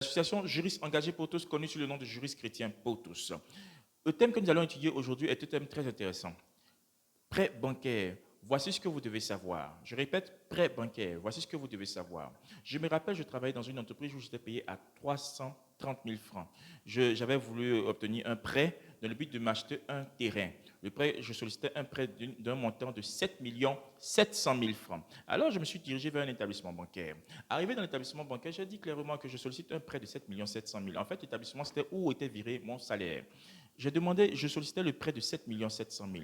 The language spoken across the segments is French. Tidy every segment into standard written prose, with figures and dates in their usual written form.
L'association Juristes engagés pour tous, connue sous le nom de Juristes chrétiens pour tous. Le thème que nous allons étudier aujourd'hui est un thème très intéressant. Prêt bancaire, voici ce que vous devez savoir. Je répète, prêt bancaire, voici ce que vous devez savoir. Je me rappelle, je travaillais dans une entreprise où j'étais payé à 330 000 francs. J'avais voulu obtenir un prêt dans le but de m'acheter un terrain. Le prêt, je sollicitais un prêt d'un montant de 7 700 000 francs. Alors, je me suis dirigé vers un établissement bancaire. Arrivé dans l'établissement bancaire, j'ai dit clairement que je sollicite un prêt de 7 700 000. En fait, l'établissement, c'était où était viré mon salaire. Je sollicitais le prêt de 7 700 000.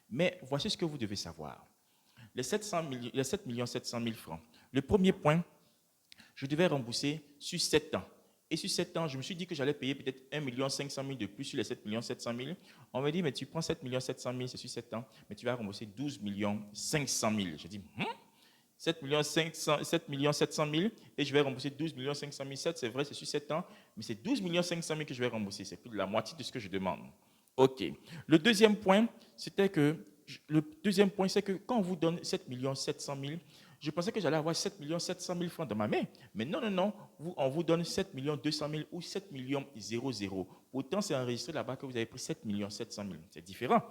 Mais voici ce que vous devez savoir. Les 7 700 000 francs. Le premier point, je devais rembourser sur 7 ans. Et sur 7 ans, je me suis dit que j'allais payer peut-être 1 500 000 de plus sur les 7 700 000. On m'a dit, mais tu prends 7 700 000, c'est sur 7 ans, mais tu vas rembourser 12 500 000. J'ai dit, 7 700 000 et je vais rembourser 12 500 000. C'est vrai, c'est sur 7 ans, mais c'est 12 500 000 que je vais rembourser. C'est plus de la moitié de ce que je demande. OK. Le deuxième point, c'est que quand on vous donne 7 700 000, je pensais que j'allais avoir 7 700 000 francs dans ma main. Mais non. On vous donne 7 200 000 ou 7 00. Pourtant, c'est enregistré là-bas que vous avez pris 7 700 000. C'est différent.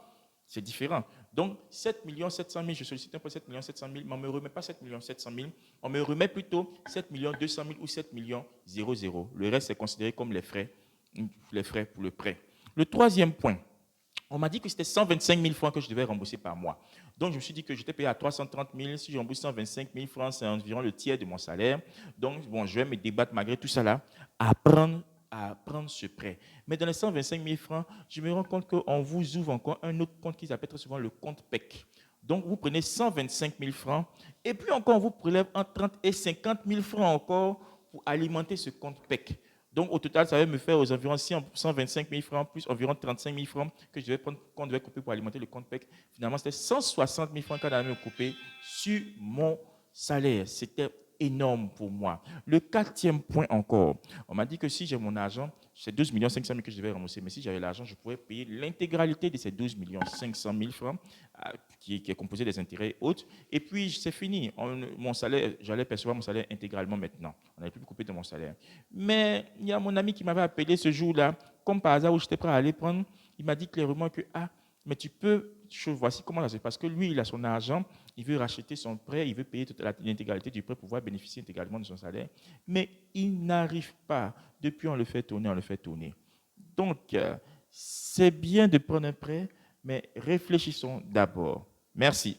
C'est différent. Donc, 7 700 000, je sollicite un peu 7 700 000, mais on ne me remet pas 7 700 000. On me remet plutôt 7 200 000 ou 7 00. Le reste est considéré comme les frais pour le prêt. Le troisième point, on m'a dit que c'était 125 000 francs que je devais rembourser par mois. Donc, je me suis dit que j'étais payé à 330 000. Si je rembourse 125 000 francs, c'est environ le tiers de mon salaire. Donc, bon, je vais me débattre malgré tout ça là, à prendre ce prêt. Mais dans les 125 000 francs, je me rends compte qu'on vous ouvre encore un autre compte qui s'appelle très souvent le compte PEC. Donc, vous prenez 125 000 francs et puis encore, on vous prélève entre 30 et 50 000 francs encore pour alimenter ce compte PEC. Donc, au total, ça va me faire aux environs 125 000 francs plus environ 35 000 francs que je devais prendre, qu'on devait couper pour alimenter le compte PEC. Finalement, c'était 160 000 francs qu'on allait me couper sur mon salaire. C'était énorme pour moi. Le quatrième point encore, on m'a dit que si j'ai mon argent, c'est 12 500 000 que je devais rembourser, mais si j'avais l'argent, je pouvais payer l'intégralité de ces 12 500 000 francs qui est composé des intérêts et autres. Et puis, c'est fini. Mon salaire, j'allais percevoir mon salaire intégralement maintenant. On n'allait plus me couper de mon salaire. Mais il y a mon ami qui m'avait appelé ce jour-là, comme par hasard où j'étais prêt à aller prendre. Il m'a dit clairement que, mais tu peux, voici comment ça se passe. Parce que lui, il a son argent, il veut racheter son prêt, il veut payer l'intégralité du prêt pour pouvoir bénéficier intégralement de son salaire. Mais il n'arrive pas. Depuis, on le fait tourner. Donc, c'est bien de prendre un prêt, mais réfléchissons d'abord. Merci.